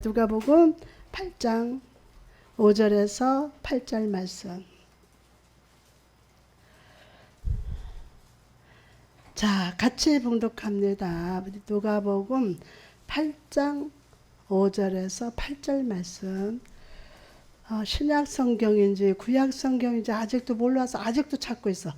누가복음 8장 5절에서 8절 말씀. 자, 같이 봉독합니다. 누가복음 8장 5절에서 8절 말씀. 신약 성경인지 구약 성경인지 아직도 몰라서 아직도 찾고 있어.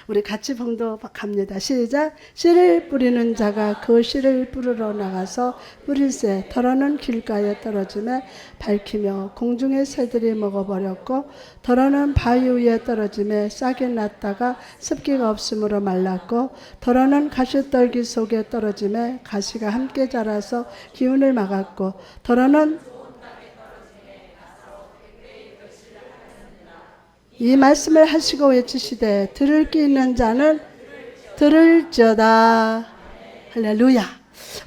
우리 같이 봉독합니다. 시작. 씨를 뿌리는 자가 그 씨를 뿌리러 나가서 뿌릴새 더러는 길가에 떨어지며 밝히며 공중의 새들이 먹어버렸고 더러는 바위 위에 떨어지며 싹이 났다가 습기가 없으므로 말랐고 더러는 가시떨기 속에 떨어지며 가시가 함께 자라서 기운을 막았고 더러는 이 말씀을 하시고 외치시되 들을 귀 있는 자는 들을지어다. 할렐루야.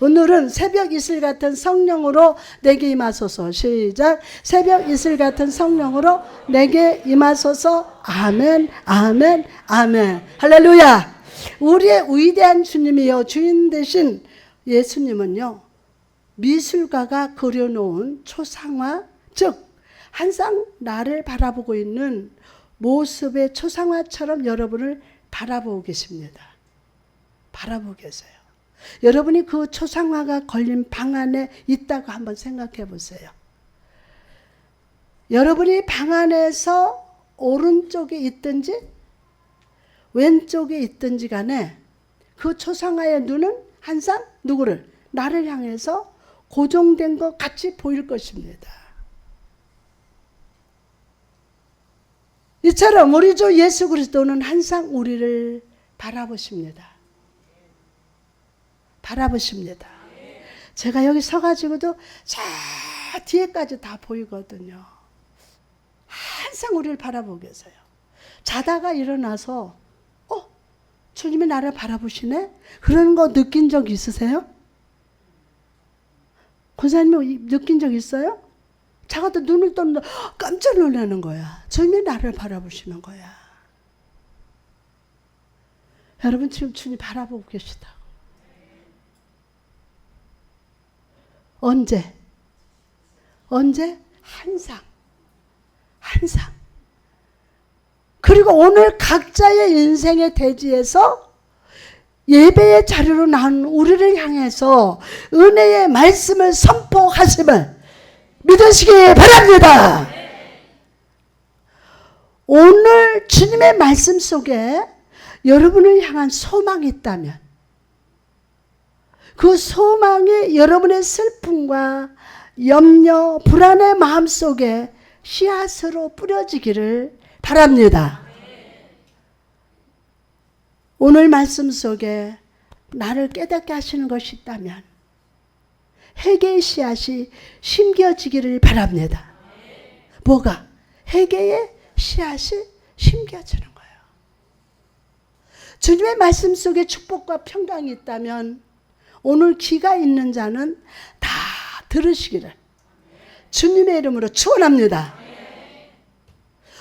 오늘은 새벽 이슬 같은 성령으로 내게 임하소서. 시작. 새벽 이슬 같은 성령으로 내게 임하소서. 아멘, 아멘, 아멘. 할렐루야. 우리의 위대한 주님이요 주인 되신 예수님은요 미술가가 그려놓은 초상화, 즉 항상 나를 바라보고 있는 모습의 초상화처럼 여러분을 바라보고 계십니다. 바라보고 계세요. 여러분이 그 초상화가 걸린 방 안에 있다고 한번 생각해 보세요. 여러분이 방 안에서 오른쪽에 있든지 왼쪽에 있든지 간에 그 초상화의 눈은 항상 누구를? 나를 향해서 고정된 것 같이 보일 것입니다. 이처럼 우리 주 예수 그리스도는 항상 우리를 바라보십니다. 바라보십니다. 제가 여기 서가지고도 저 뒤에까지 다 보이거든요. 항상 우리를 바라보고 계세요. 자다가 일어나서 주님이 나를 바라보시네? 그런 거 느낀 적 있으세요? 권사님 느낀 적 있어요? 자가도 눈을 떠는데 깜짝 놀라는 거야. 주님이 나를 바라보시는 거야. 여러분 지금 주님 바라보고 계시다고. 언제? 항상. 그리고 오늘 각자의 인생의 대지에서 예배의 자리로 나온 우리를 향해서 은혜의 말씀을 선포하심을 믿으시기 바랍니다. 오늘 주님의 말씀 속에 여러분을 향한 소망이 있다면 그 소망이 여러분의 슬픔과 염려, 불안의 마음 속에 씨앗으로 뿌려지기를 바랍니다. 오늘 말씀 속에 나를 깨닫게 하시는 것이 있다면 회개의 씨앗이 심겨지기를 바랍니다. 뭐가? 회개의 씨앗이 심겨지는 거예요. 주님의 말씀 속에 축복과 평강이 있다면 오늘 귀가 있는 자는 다 들으시기를 주님의 이름으로 축원합니다.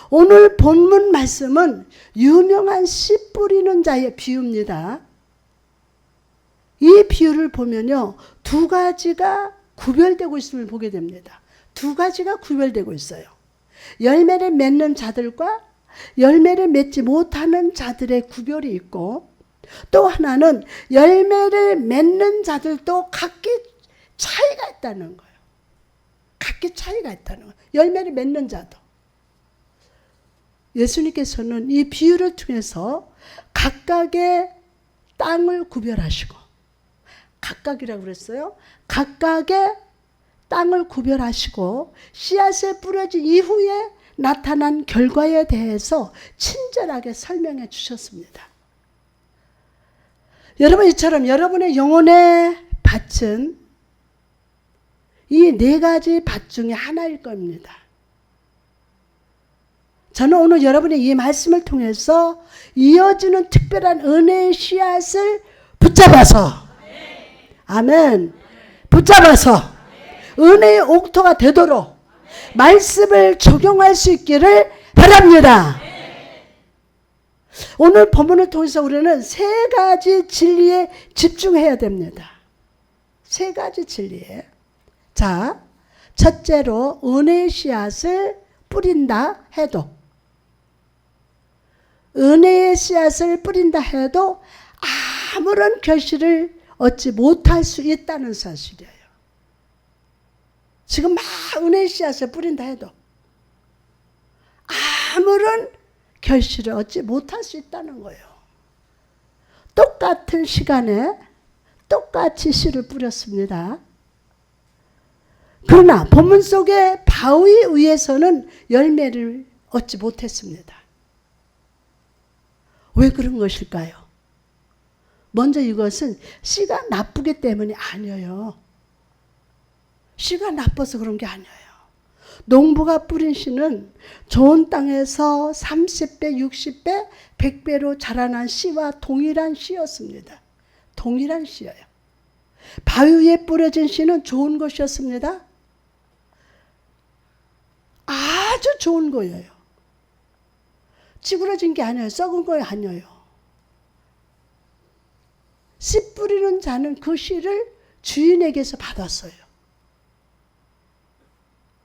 오늘 본문 말씀은 유명한 씨 뿌리는 자의 비유입니다. 이 비유를 보면요 두 가지가 구별되고 있음을 보게 됩니다. 두 가지가 구별되고 있어요. 열매를 맺는 자들과 열매를 맺지 못하는 자들의 구별이 있고 또 하나는 열매를 맺는 자들도 각기 차이가 있다는 거예요. 각기 차이가 있다는 거예요. 열매를 맺는 자도. 예수님께서는 이 비유를 통해서 각각의 땅을 구별하시고 각각이라고 그랬어요. 각각의 땅을 구별하시고 씨앗을 뿌려진 이후에 나타난 결과에 대해서 친절하게 설명해 주셨습니다. 여러분 이처럼 여러분의 영혼의 밭은 이 네 가지 밭 중에 하나일 겁니다. 저는 오늘 여러분의 이 말씀을 통해서 이어지는 특별한 은혜의 씨앗을 붙잡아서 아멘. 붙잡아서 은혜의 옥토가 되도록 말씀을 적용할 수 있기를 바랍니다. 오늘 본문을 통해서 우리는 세 가지 진리에 집중해야 됩니다. 세 가지 진리에. 자, 첫째로 은혜의 씨앗을 뿌린다 해도, 은혜의 씨앗을 뿌린다 해도 아무런 결실을 얻지 못할 수 있다는 사실이에요. 지금 막 은혜의 씨앗을 뿌린다 해도 아무런 결실을 얻지 못할 수 있다는 거예요. 똑같은 시간에 똑같이 씨를 뿌렸습니다. 그러나 본문 속의 바위 위에서는 열매를 얻지 못했습니다. 왜 그런 것일까요? 먼저 이것은 씨가 나쁘기 때문이 아니에요. 씨가 나빠서 그런 게 아니에요. 농부가 뿌린 씨는 좋은 땅에서 30배, 60배, 100배로 자라난 씨와 동일한 씨였습니다. 동일한 씨예요. 바위 위에 뿌려진 씨는 좋은 것이었습니다. 아주 좋은 거예요. 찌그러진 게 아니에요. 썩은 거 아니에요. 씨 뿌리는 자는 그 씨를 주인에게서 받았어요.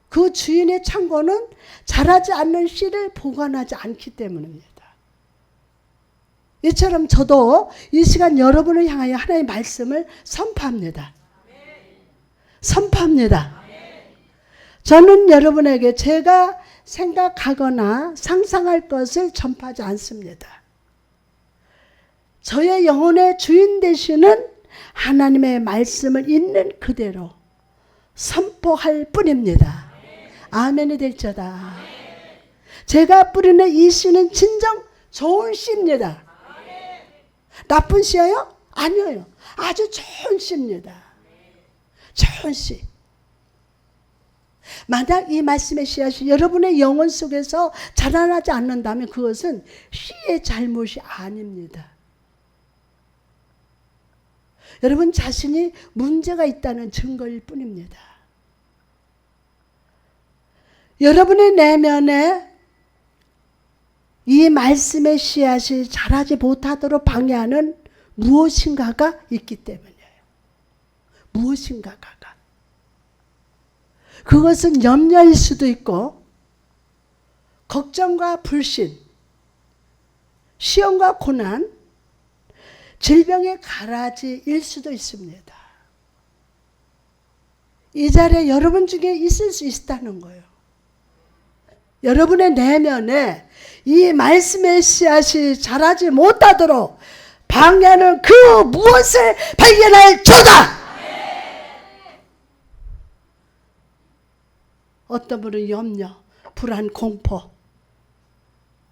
그 주인의 창고는 자라지 않는 씨를 보관하지 않기 때문입니다. 이처럼 저도 이 시간 여러분을 향하여 하나님의 말씀을 선포합니다. 선포합니다. 저는 여러분에게 제가 생각하거나 상상할 것을 전파하지 않습니다. 저의 영혼의 주인 되시는 하나님의 말씀을 있는 그대로 선포할 뿐입니다. 아멘이 될지어다. 제가 뿌리는 이 씨는 진정 좋은 씨입니다. 나쁜 씨예요? 아니에요. 아주 좋은 씨입니다. 좋은 씨. 만약 이 말씀의 씨앗이 여러분의 영혼 속에서 자라나지 않는다면 그것은 씨의 잘못이 아닙니다. 여러분 자신이 문제가 있다는 증거일 뿐입니다. 여러분의 내면에 이 말씀의 씨앗이 자라지 못하도록 방해하는 무엇인가가 있기 때문이에요. 무엇인가가. 그것은 염려일 수도 있고 걱정과 불신, 시험과 고난, 질병의 가라지일 수도 있습니다. 이 자리에 여러분 중에 있을 수 있다는 거예요. 여러분의 내면에 이 말씀의 씨앗이 자라지 못하도록 방해하는 그 무엇을 발견할 조다! 어떤 분은 염려, 불안, 공포,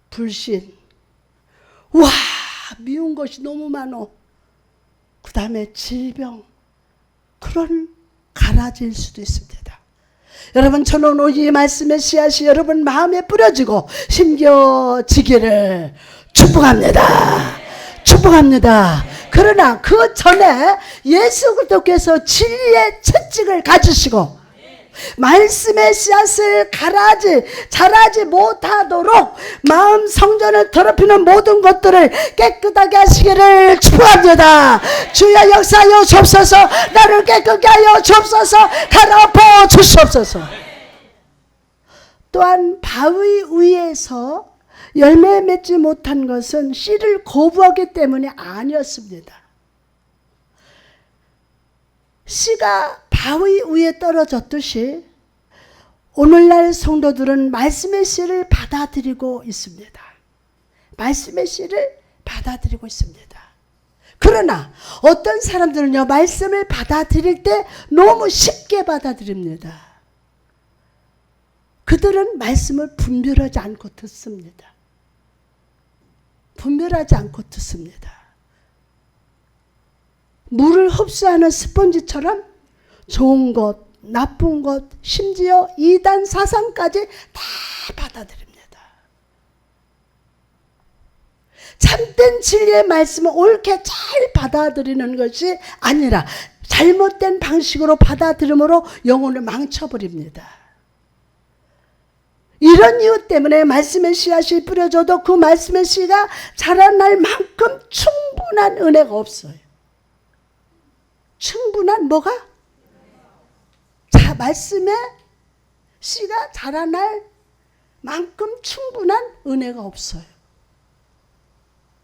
불신, 와 미운 것이 너무 많어. 그 다음에 질병, 그런 가라지일 수도 있습니다. 여러분 저는 오늘 이 말씀의 씨앗이 여러분 마음에 뿌려지고 심겨지기를 축복합니다. 축복합니다. 그러나 그 전에 예수 그리스도께서 진리의 채찍을 가지시고 말씀의 씨앗을 자라지 못하도록 마음 성전을 더럽히는 모든 것들을 깨끗하게 하시기를 축복합니다. 주여 역사하여 주옵소서. 나를 깨끗게 하여 주옵소서. 갈아엎어 주시옵소서. 또한 바위 위에서 열매 맺지 못한 것은 씨를 거부하기 때문이 아니었습니다. 씨가 바위 위에 떨어졌듯이 오늘날 성도들은 말씀의 씨를 받아들이고 있습니다. 말씀의 씨를 받아들이고 있습니다. 그러나 어떤 사람들은요, 말씀을 받아들일 때 너무 쉽게 받아들입니다. 그들은 말씀을 분별하지 않고 듣습니다. 분별하지 않고 듣습니다. 물을 흡수하는 스펀지처럼 좋은 것, 나쁜 것, 심지어 이단 사상까지 다 받아들입니다. 참된 진리의 말씀을 옳게 잘 받아들이는 것이 아니라 잘못된 방식으로 받아들임으로 영혼을 망쳐버립니다. 이런 이유 때문에 말씀의 씨앗이 뿌려져도 그 말씀의 씨가 자라날 만큼 충분한 은혜가 없어요. 충분한 뭐가? 말씀에 씨가 자라날 만큼 충분한 은혜가 없어요.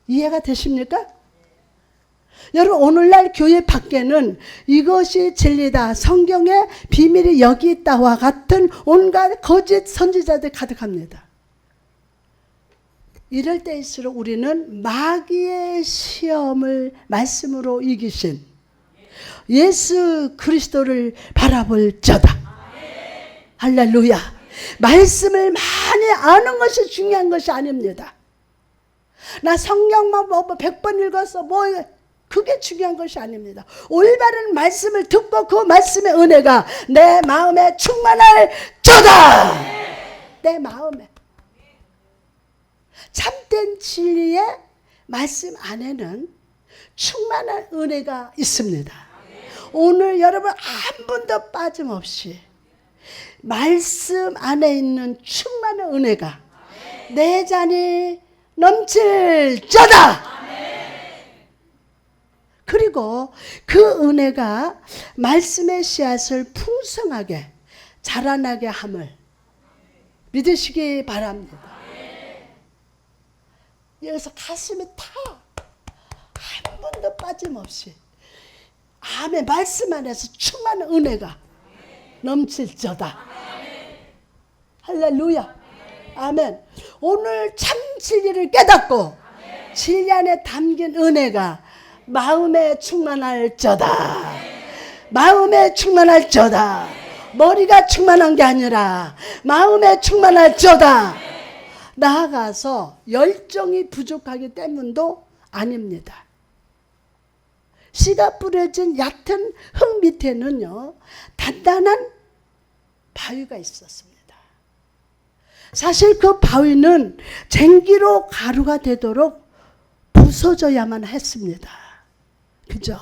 이해가 되십니까? 여러분, 오늘날 교회 밖에는 이것이 진리다, 성경의 비밀이 여기 있다와 같은 온갖 거짓 선지자들 가득합니다. 이럴 때일수록 우리는 마귀의 시험을 말씀으로 이기신 예수 그리스도를 바라볼 자다. 할렐루야. 말씀을 많이 아는 것이 중요한 것이 아닙니다. 나 성경만 100번 읽었어. 그게 중요한 것이 아닙니다. 올바른 말씀을 듣고 그 말씀의 은혜가 내 마음에 충만할 자다. 내 마음에. 참된 진리의 말씀 안에는 충만한 은혜가 있습니다. 오늘 여러분 한 분도 빠짐없이 말씀 안에 있는 충만한 은혜가 내 잔이 넘칠 자다. 그리고 그 은혜가 말씀의 씨앗을 풍성하게 자라나게 함을 믿으시기 바랍니다. 여기서 가슴이 한 번도 빠짐없이 아멘 말씀 안에서 충만한 은혜가 넘칠저다. 할렐루야. 아멘. 오늘 참 진리를 깨닫고 진리 안에 담긴 은혜가 마음에 충만할 저다. 마음에 충만할 저다. 머리가 충만한 게 아니라 마음에 충만할 저다. 나아가서 열정이 부족하기 때문도 아닙니다. 씨가 뿌려진 얕은 흙 밑에는요, 단단한 바위가 있었습니다. 사실 그 바위는 쟁기로 가루가 되도록 부서져야만 했습니다. 그죠?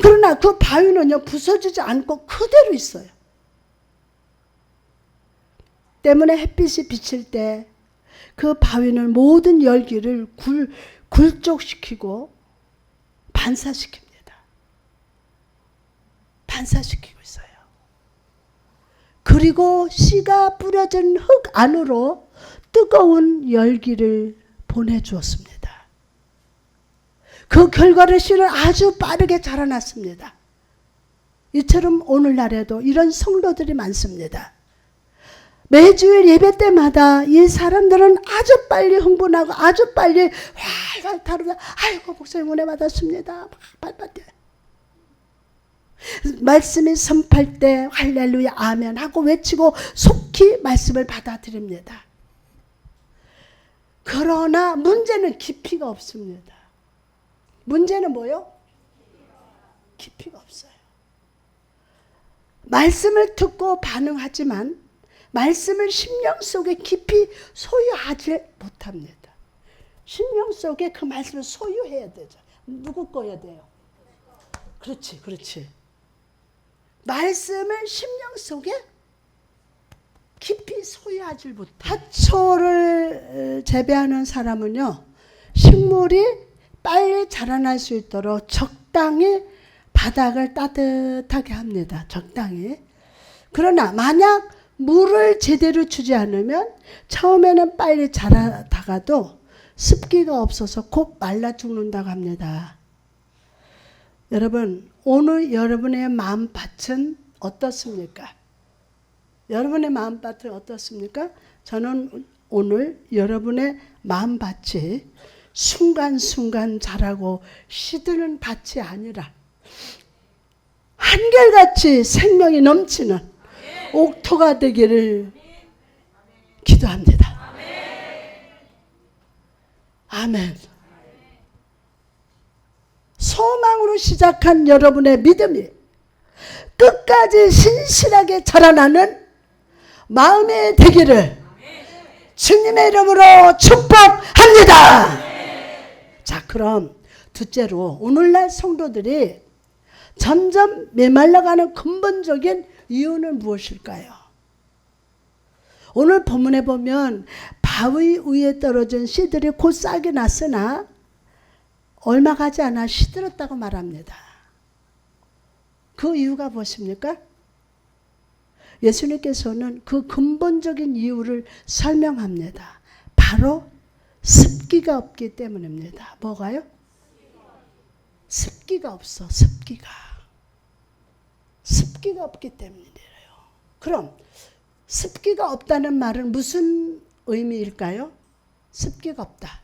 그러나 그 바위는요, 부서지지 않고 그대로 있어요. 때문에 햇빛이 비칠 때 그 바위는 모든 열기를 굴족시키고 반사시킵니다. 반사시키고 있어요. 그리고 씨가 뿌려진 흙 안으로 뜨거운 열기를 보내주었습니다. 그 결과로 씨는 아주 빠르게 자라났습니다. 이처럼 오늘날에도 이런 성도들이 많습니다. 매주일 예배 때마다 이 사람들은 아주 빨리 흥분하고 아주 빨리 활활 타르다 아이고 목사님 은혜 받았습니다. 빨빨 때 말씀이 선포할 때 할렐루야 아멘 하고 외치고 속히 말씀을 받아들입니다. 그러나 문제는 깊이가 없습니다. 문제는 뭐요? 깊이가 없어요. 말씀을 듣고 반응하지만 말씀을 심령 속에 깊이 소유하지 못합니다. 심령 속에 그 말씀을 소유해야 되죠. 누구 거야 돼요? 그렇지, 그렇지. 말씀을 심령 속에 깊이 소유하지 못해. 하초를 재배하는 사람은요, 식물이 빨리 자라날 수 있도록 적당히 바닥을 따뜻하게 합니다. 적당히. 그러나 만약 물을 제대로 주지 않으면 처음에는 빨리 자라다가도 습기가 없어서 곧 말라 죽는다고 합니다. 여러분, 오늘 여러분의 마음밭은 어떻습니까? 여러분의 마음밭은 어떻습니까? 저는 오늘 여러분의 마음밭이 순간순간 자라고 시드는 밭이 아니라 한결같이 생명이 넘치는 옥토가 되기를 기도합니다. 아멘. 소망으로 시작한 여러분의 믿음이 끝까지 신실하게 자라나는 마음이 되기를 주님의 이름으로 축복합니다. 자, 그럼 둘째로 오늘날 성도들이 점점 메말라가는 근본적인 이유는 무엇일까요? 오늘 본문에 보면 바위 위에 떨어진 씨들이 곧 싹이 났으나 얼마 가지 않아 시들었다고 말합니다. 그 이유가 무엇입니까? 예수님께서는 그 근본적인 이유를 설명합니다. 바로 습기가 없기 때문입니다. 뭐가요? 습기가 없어. 습기가 없기 때문이래요. 그럼 습기가 없다는 말은 무슨 의미일까요? 습기가 없다.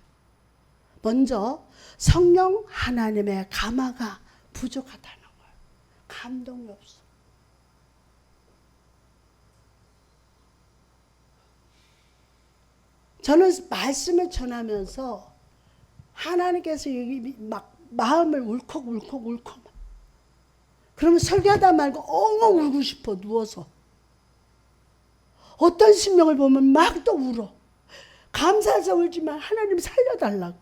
먼저 성령 하나님의 감화가 부족하다는 거예요. 감동이 없어. 저는 말씀을 전하면서 하나님께서 막 마음을 울컥 그러면 설교하다 말고 엉엉 울고 싶어. 누워서. 어떤 신명을 보면 막 또 울어. 감사해서 울지만 하나님 살려달라고.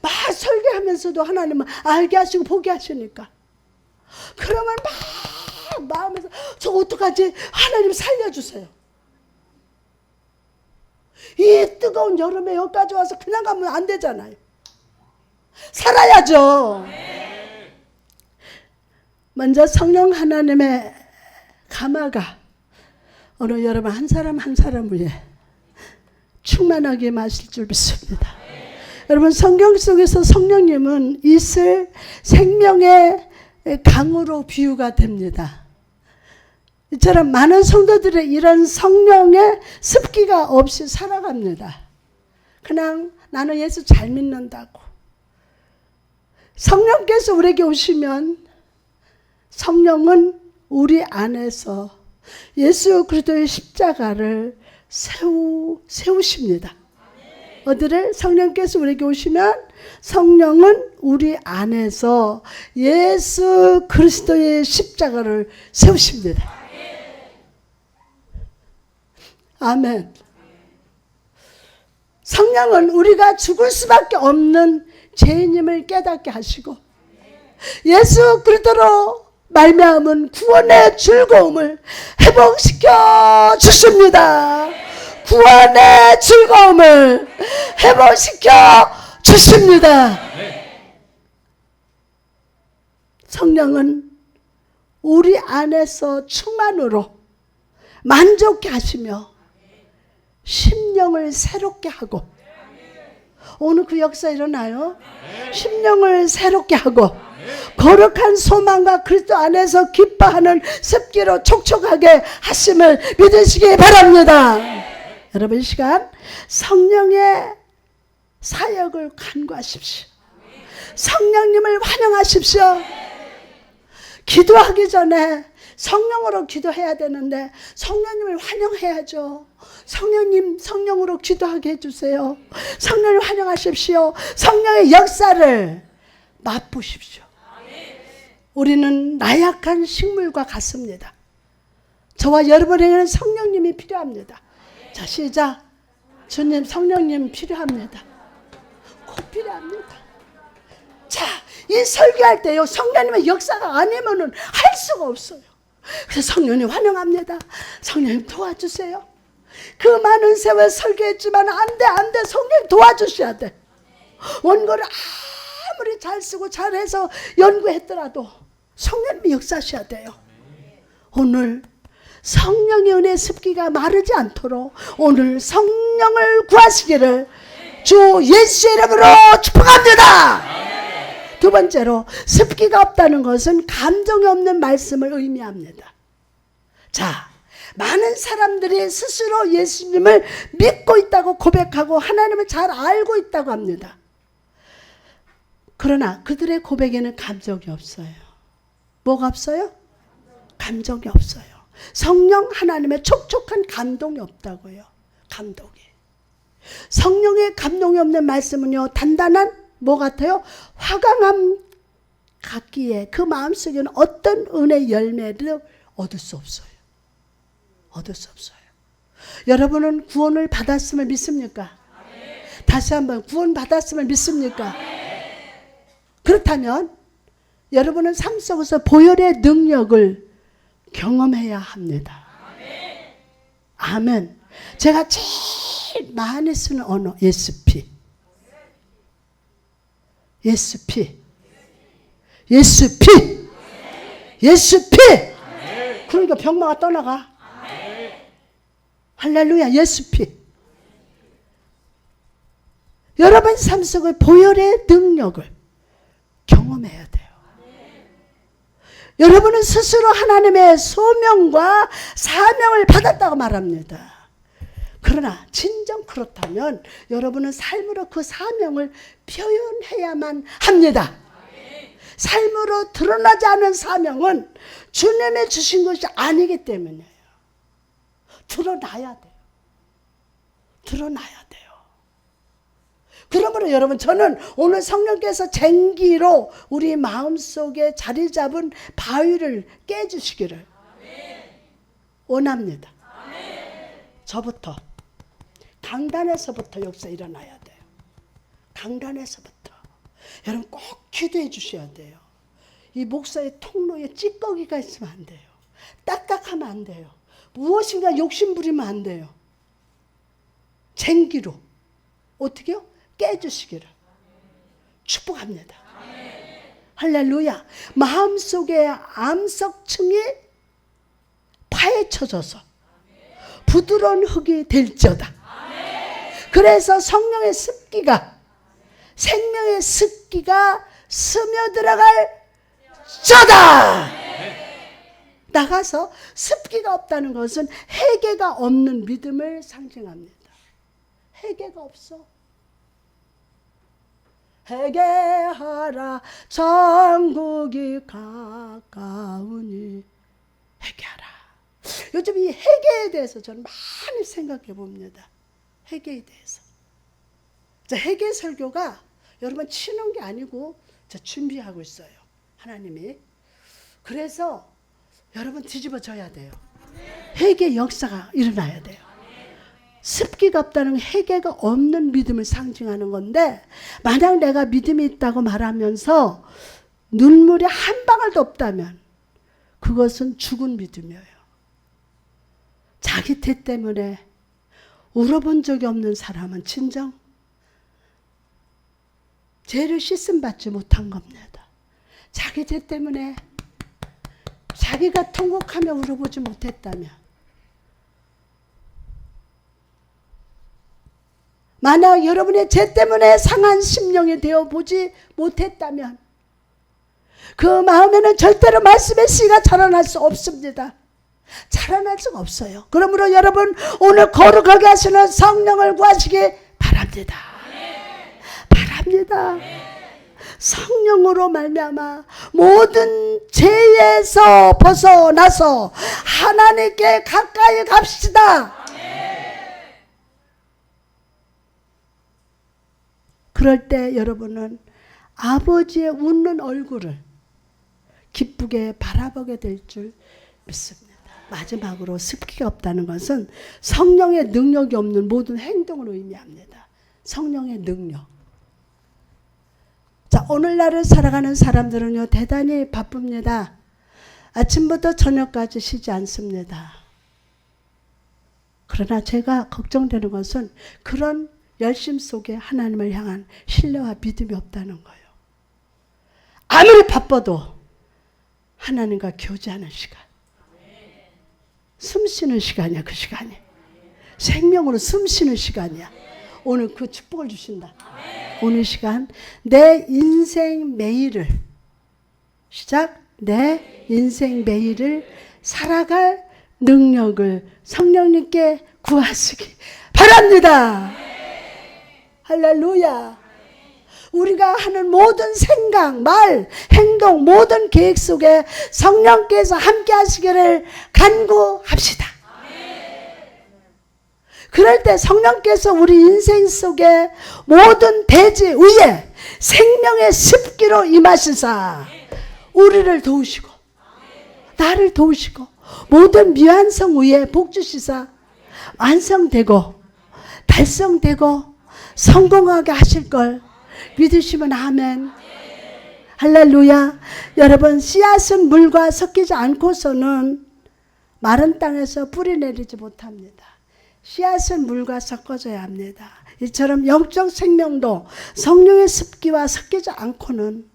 막 설교하면서도 하나님은 알게 하시고 보게 하시니까. 그러면 막 마음에서 저 어떡하지? 하나님 살려주세요. 이 뜨거운 여름에 여기까지 와서 그냥 가면 안 되잖아요. 살아야죠. 먼저 성령 하나님의 감화가 오늘 여러분 한 사람 한 사람 위에 충만하게 마실 줄 믿습니다. 여러분 성경 속에서 성령님은 있을 생명의 강으로 비유가 됩니다. 이처럼 많은 성도들의 이런 성령의 습기가 없이 살아갑니다. 그냥 나는 예수 잘 믿는다고. 성령께서 우리에게 오시면 성령은 우리 안에서 예수 그리스도의 십자가를 세우십니다. 어디를? 성령께서 우리에게 오시면 성령은 우리 안에서 예수 그리스도의 십자가를 세우십니다. 아멘. 성령은 우리가 죽을 수밖에 없는 죄인임을 깨닫게 하시고 예수 그리스도로 말미암은 구원의 즐거움을 회복시켜 주십니다. 구원의 즐거움을 회복시켜 주십니다. 성령은 우리 안에서 충만으로 만족해 하시며 심령을 새롭게 하고 오늘 그 역사 일어나요. 심령을 새롭게 하고 거룩한 소망과 그리스도 안에서 기뻐하는 습기로 촉촉하게 하심을 믿으시기 바랍니다. 여러분 이 시간 성령의 사역을 간구하십시오. 성령님을 환영하십시오. 기도하기 전에 성령으로 기도해야 되는데 성령님을 환영해야죠. 성령님 성령으로 기도하게 해주세요. 성령을 환영하십시오. 성령의 역사를 맛보십시오. 우리는 나약한 식물과 같습니다. 저와 여러분에게는 성령님이 필요합니다. 자 시작. 주님 성령님 필요합니다. 꼭 필요합니다. 자, 이 설교할 때요 성령님의 역사가 아니면은 할 수가 없어요. 그래서 성령님 환영합니다. 성령님 도와주세요. 그 많은 세월 설교했지만 안돼 성령님 도와주셔야 돼. 원고를 아무리 잘 쓰고 잘해서 연구했더라도 성령님이 역사하셔야 돼요. 오늘 성령의 은혜 습기가 마르지 않도록 오늘 성령을 구하시기를 주 예수의 이름으로 축복합니다. 두 번째로 습기가 없다는 것은 감정이 없는 말씀을 의미합니다. 자, 많은 사람들이 스스로 예수님을 믿고 있다고 고백하고 하나님을 잘 알고 있다고 합니다. 그러나 그들의 고백에는 감정이 없어요. 뭐가 없어요? 감정이 없어요. 성령 하나님의 촉촉한 감동이 없다고요. 감동이. 성령의 감동이 없는 말씀은요 단단한 뭐 같아요? 화강암 같기에 그 마음속에는 어떤 은혜 열매를 얻을 수 없어요. 얻을 수 없어요. 여러분은 구원을 받았음을 믿습니까? 다시 한번 구원 받았음을 믿습니까? 그렇다면 여러분은 삶 속에서 보혈의 능력을 경험해야 합니다. 아멘. 제가 제일 많이 쓰는 언어 예수피. 예수피. 예수피. 예수 피. 그러니까 병마가 떠나가. 할렐루야. 예수 피. 여러분 삶 속의 보혈의 능력을 경험해야 돼요. 여러분은 스스로 하나님의 소명과 사명을 받았다고 말합니다. 그러나 진정 그렇다면 여러분은 삶으로 그 사명을 표현해야만 합니다. 삶으로 드러나지 않은 사명은 주님이 주신 것이 아니기 때문이에요. 드러나야 돼요. 드러나야 돼요. 그러므로 여러분, 저는 오늘 성령께서 쟁기로 우리 마음속에 자리 잡은 바위를 깨주시기를 원합니다. 저부터, 강단에서부터 역사 일어나야 돼요. 강단에서부터. 여러분 꼭 기도해 주셔야 돼요. 이 목사의 통로에 찌꺼기가 있으면 안 돼요. 딱딱하면 안 돼요. 무엇인가 욕심 부리면 안 돼요. 쟁기로 어떻게요? 깨주시기를 축복합니다. 할렐루야. 마음속에 암석층이 파헤쳐져서 부드러운 흙이 될지어다. 그래서 성령의 습기가, 생명의 습기가 스며들어갈 저다. 나가서 습기가 없다는 것은 해계가 없는 믿음을 상징합니다. 해계가 없어. 회개하라 천국이 가까우니. 회개하라. 요즘 이 회개에 대해서 저는 많이 생각해 봅니다. 회개에 대해서. 회개 설교가 여러분 치는 게 아니고 준비하고 있어요. 하나님이. 그래서 여러분 뒤집어져야 돼요. 회개 역사가 일어나야 돼요. 습기가 없다는 회개가 없는 믿음을 상징하는 건데, 만약 내가 믿음이 있다고 말하면서 눈물이 한 방울도 없다면 그것은 죽은 믿음이에요. 자기 죄 때문에 울어본 적이 없는 사람은 진정 죄를 씻음받지 못한 겁니다. 자기 죄 때문에 자기가 통곡하며 울어보지 못했다면, 만약 여러분의 죄 때문에 상한 심령이 되어보지 못했다면 그 마음에는 절대로 말씀의 씨가 자라날 수 없습니다. 자라날 수가 없어요. 그러므로 여러분 오늘 거룩하게 하시는 성령을 구하시기 바랍니다. 바랍니다. 성령으로 말미암아 모든 죄에서 벗어나서 하나님께 가까이 갑시다. 그럴 때 여러분은 아버지의 웃는 얼굴을 기쁘게 바라보게 될 줄 믿습니다. 마지막으로 습기가 없다는 것은 성령의 능력이 없는 모든 행동을 의미합니다. 성령의 능력. 자, 오늘날을 살아가는 사람들은요, 대단히 바쁩니다. 아침부터 저녁까지 쉬지 않습니다. 그러나 제가 걱정되는 것은 그런 열심 속에 하나님을 향한 신뢰와 믿음이 없다는 거예요. 아무리 바빠도 하나님과 교제하는 시간, 숨 쉬는 시간이야. 그 시간이 생명으로 숨 쉬는 시간이야. 오늘 그 축복을 주신다. 오늘 시간 내 인생 매일을, 시작, 내 인생 매일을 살아갈 능력을 성령님께 구하시기 바랍니다. 할렐루야. 우리가 하는 모든 생각, 말, 행동, 모든 계획 속에 성령께서 함께 하시기를 간구합시다. 그럴 때 성령께서 우리 인생 속에 모든 대지 위에 생명의 습기로 임하시사 우리를 도우시고 나를 도우시고 모든 미완성 위에 복 주시사 완성되고 달성되고 성공하게 하실 걸 믿으시면 아멘. 할렐루야. 여러분, 씨앗은 물과 섞이지 않고서는 마른 땅에서 뿌리 내리지 못합니다. 씨앗은 물과 섞어져야 합니다. 이처럼 영적 생명도 성령의 습기와 섞이지 않고는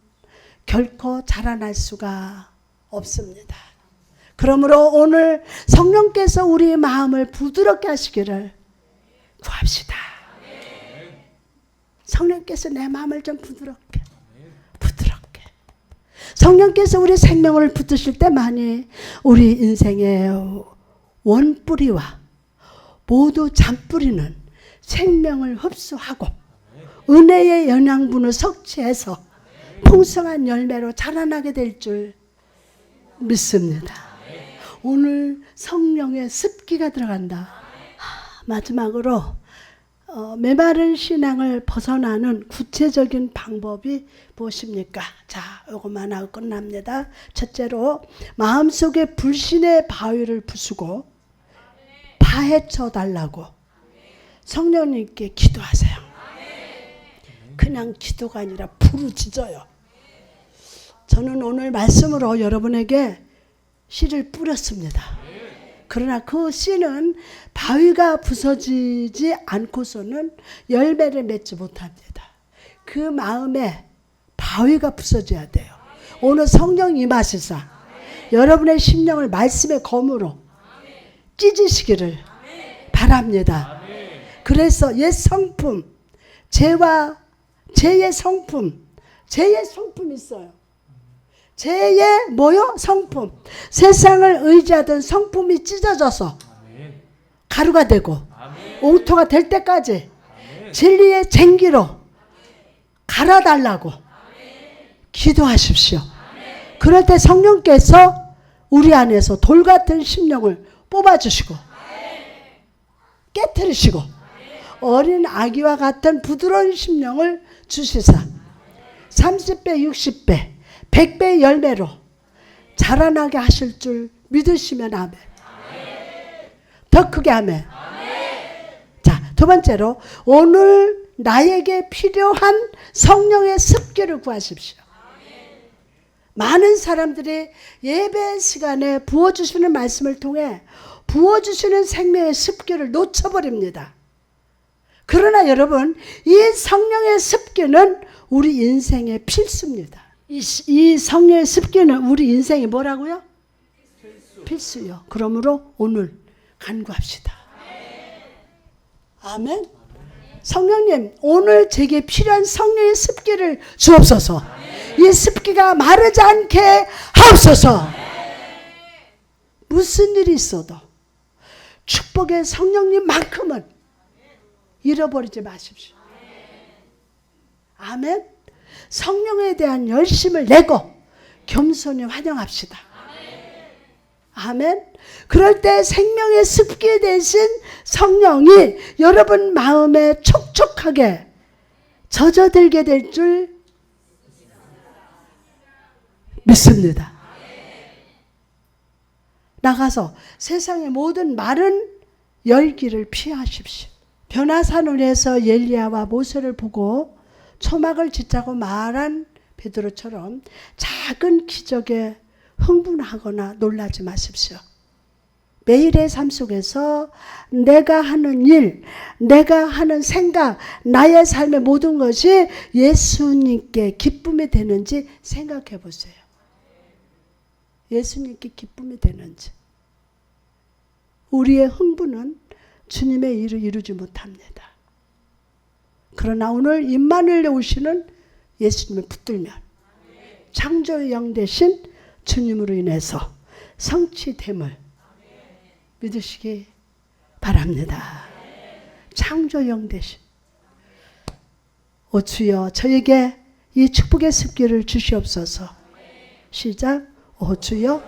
결코 자라날 수가 없습니다. 그러므로 오늘 성령께서 우리의 마음을 부드럽게 하시기를 구합시다. 성령께서 내 마음을 좀 부드럽게. 성령께서 우리 생명을 붙드실 때만이 우리 인생의 원뿌리와 모두 잔뿌리는 생명을 흡수하고 은혜의 영양분을 섭취해서 풍성한 열매로 자라나게 될 줄 믿습니다. 오늘 성령의 습기가 들어간다. 마지막으로 메마른 신앙을 벗어나는 구체적인 방법이 무엇입니까? 자, 이것만 하고 끝납니다. 첫째로 마음속에 불신의 바위를 부수고 파헤쳐 달라고 성령님께 기도하세요. 그냥 기도가 아니라 부르짖어요. 저는 오늘 말씀으로 여러분에게 씨를 뿌렸습니다. 그러나 그 씨는 바위가 부서지지 않고서는 열매를 맺지 못합니다. 그 마음에 바위가 부서져야 돼요. 오늘 성령 임하시사 여러분의 심령을 말씀의 검으로 찢으시기를 바랍니다. 그래서 옛 성품, 죄의 성품, 죄의 성품이 있어요. 죄의 뭐요? 성품. 세상을 의지하던 성품이 찢어져서 가루가 되고 옥토가 될 때까지 진리의 쟁기로 갈아달라고 기도하십시오. 그럴 때 성령께서 우리 안에서 돌 같은 심령을 뽑아주시고 깨트리시고 어린 아기와 같은 부드러운 심령을 주시사 30배, 60배, 100배의 열매로 자라나게 하실 줄 믿으시면 아멘. 더 크게 아멘. 자, 두 번째로 오늘 나에게 필요한 성령의 습기를 구하십시오. 많은 사람들이 예배 시간에 부어주시는 말씀을 통해 부어주시는 생명의 습기를 놓쳐버립니다. 그러나 여러분, 이 성령의 습기는 우리 인생의 필수입니다. 이 성령의 습기는 우리 인생이 뭐라고요? 필수요. 그러므로 오늘 간구합시다. 아멘. 성령님, 오늘 제게 필요한 성령의 습기를 주옵소서. 이 습기가 마르지 않게 하옵소서. 무슨 일이 있어도 축복의 성령님만큼은 잃어버리지 마십시오. 아멘. 성령에 대한 열심을 내고 겸손히 환영합시다. 아멘. 그럴 때 생명의 습기 대신 성령이 여러분 마음에 촉촉하게 젖어들게 될 줄 믿습니다. 나가서 세상의 모든 마른 열기를 피하십시오. 변화산을 위해서 엘리야와 모세를 보고 초막을 짓자고 말한 베드로처럼 작은 기적에 흥분하거나 놀라지 마십시오. 매일의 삶 속에서 내가 하는 일, 내가 하는 생각, 나의 삶의 모든 것이 예수님께 기쁨이 되는지 생각해 보세요. 예수님께 기쁨이 되는지. 우리의 흥분은 주님의 일을 이루지 못합니다. 그러나 오늘 임마누엘 오시는 예수님을 붙들면 창조의 영 되신 주님으로 인해서 성취됨을 믿으시기 바랍니다. 창조의 영 되신 오 주여 저에게 이 축복의 습기를 주시옵소서. 시작. 오 주여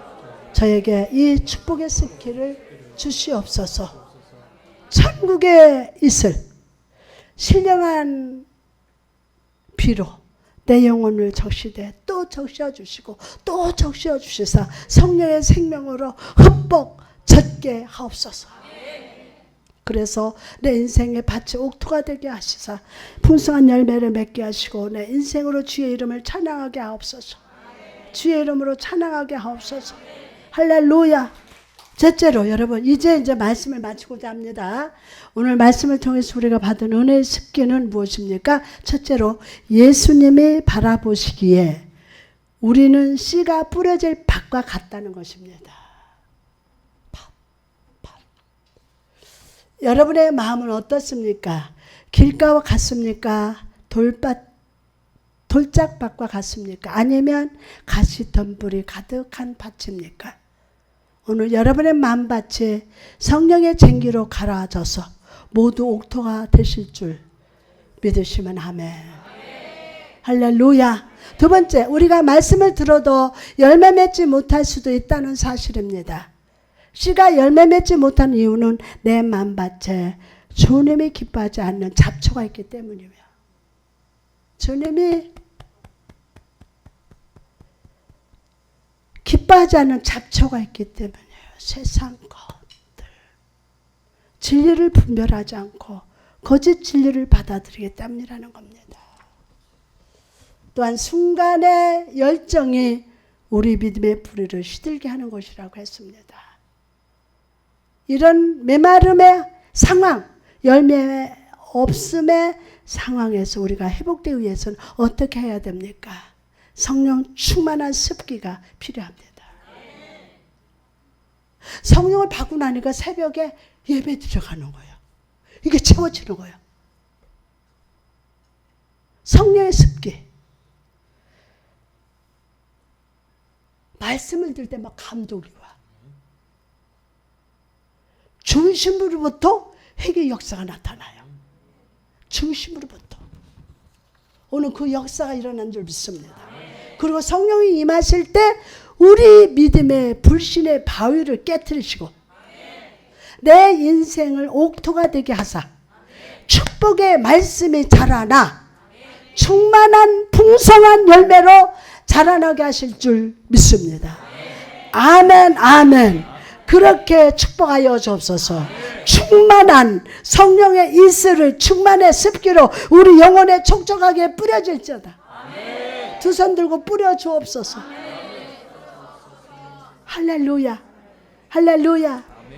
저에게 이 축복의 습기를 주시옵소서. 천국에 있을 신령한 비로 내 영혼을 적시되 또 적셔 주시고 또 적셔 주시사 성령의 생명으로 흠뻑 젖게 하옵소서. 그래서 내 인생의 밭이 옥토가 되게 하시사 풍성한 열매를 맺게 하시고 내 인생으로 주의 이름을 찬양하게 하옵소서. 주의 이름으로 찬양하게 하옵소서. 할렐루야. 셋째로 여러분 이제 말씀을 마치고자 합니다. 오늘 말씀을 통해서 우리가 받은 은혜의 습기는 무엇입니까? 첫째로 예수님이 바라보시기에 우리는 씨가 뿌려질 밭과 같다는 것입니다. 밭. 여러분의 마음은 어떻습니까? 길가와 같습니까? 돌짝밭과 같습니까? 아니면 가시덤불이 가득한 밭입니까? 오늘 여러분의 마음밭이 성령의 쟁기로 갈아져서 모두 옥토가 되실 줄 믿으시면 아멘. 할렐루야. 두 번째, 우리가 말씀을 들어도 열매 맺지 못할 수도 있다는 사실입니다. 씨가 열매 맺지 못한 이유는 내 마음밭에 주님이 기뻐하지 않는 잡초가 있기 때문이며, 주님이 기뻐하지 않는 잡초가 있기 때문이에요. 세상 것들, 진리를 분별하지 않고 거짓 진리를 받아들이기 때문이라는 겁니다. 또한 순간의 열정이 우리 믿음의 뿌리를 시들게 하는 것이라고 했습니다. 이런 메마름의 상황, 열매 없음의 상황에서 우리가 회복되기 위해서는 어떻게 해야 됩니까? 성령 충만한 습기가 필요합니다. 성령을 받고 나니까 새벽에 예배 들어가는 거예요. 이게 채워지는 거예요. 성령의 습기. 말씀을 들을 때 막 감동이 와. 중심으로부터 회개의 역사가 나타나요. 중심으로부터. 오늘 그 역사가 일어난 줄 믿습니다. 그리고 성령이 임하실 때 우리 믿음의 불신의 바위를 깨트리시고 내 인생을 옥토가 되게 하사 축복의 말씀이 자라나 충만한 풍성한 열매로 자라나게 하실 줄 믿습니다. 아멘, 아멘. 그렇게 축복하여 주옵소서. 충만한 성령의 이슬을 충만의 습기로 우리 영혼에 촉촉하게 뿌려질지어다. 두 손 들고 뿌려 주옵소서. 할렐루야, 할렐루야.